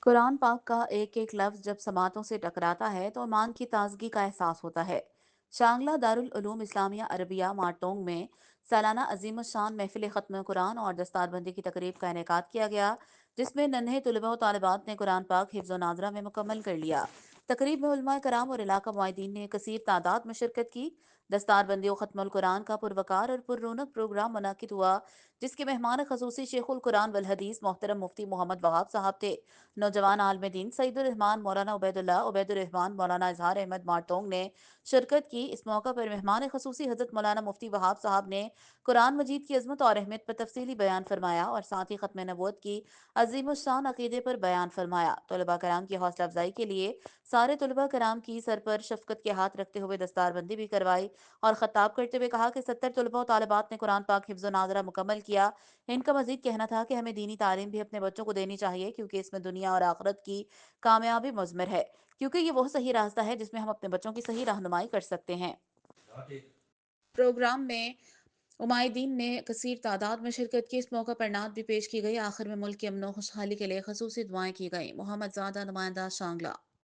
قرآن پاک کا ایک ایک لفظ جب سماعتوں سے ٹکراتا ہے تو ایمان کی تازگی کا احساس ہوتا ہے۔ شانگلہ دارالعلوم اسلامیہ عربیہ مارٹونگ میں سالانہ عظیم الشان محفل ختم قرآن اور دستار بندی کی تقریب کا انعقاد کیا گیا، جس میں ننھے طلباء و طالبات نے قرآن پاک حفظ و ناظرہ میں مکمل کر لیا۔ تقریب میں علماء کرام اور علاقہ معاہدین نے کثیر تعداد میں شرکت کی۔ دستار بندی و ختم القرآن کا پروقار اور پر رونق پروگرام منعقد ہوا، جس کے مہمان خصوصی شیخ القرآن والحدیث محترم مفتی محمد وہاب صاحب تھے۔ نوجوان عالم دین سعید الرحمان مولانا عبید الرحمان مولانا اظہار احمد مارٹونگ نے شرکت کی۔ اس موقع پر مہمان خصوصی حضرت مولانا مفتی وہاب صاحب نے قرآن مجید کی عظمت اور اہمیت پر تفصیلی بیان فرمایا اور ساتھ ہی ختم نبوت کی عظیم الشان عقیدے پر بیان فرمایا۔ طلباء کرام کی حوصلہ افزائی کے لیے سارے طلباء کرام کی سر پر شفقت کے ہاتھ رکھتے ہوئے دستار بندی بھی کروائی اور خطاب کرتے ہوئے کہا کہ 70 طلباء و طالبات نے قرآن پاک حفظ و ناظرہ مکمل کیا۔ ان کا مزید کہنا تھا کہ ہمیں دینی تعلیم بھی اپنے بچوں کو دینی چاہیے، کیونکہ اس میں دنیا اور آخرت کی کامیابی مضمر ہے، کیونکہ یہ وہ صحیح راستہ ہے جس میں ہم اپنے بچوں کی صحیح رہنمائی کر سکتے ہیں۔ پروگرام میں عمائدین نے کثیر تعداد میں شرکت کی۔ اس موقع پر نعت بھی پیش کی گئی۔ آخر میں ملک کے امن و خوشحالی کے لیے خصوصی دعائیں کی گئیں۔ محمد زادہ، نمائندہ شانگلہ۔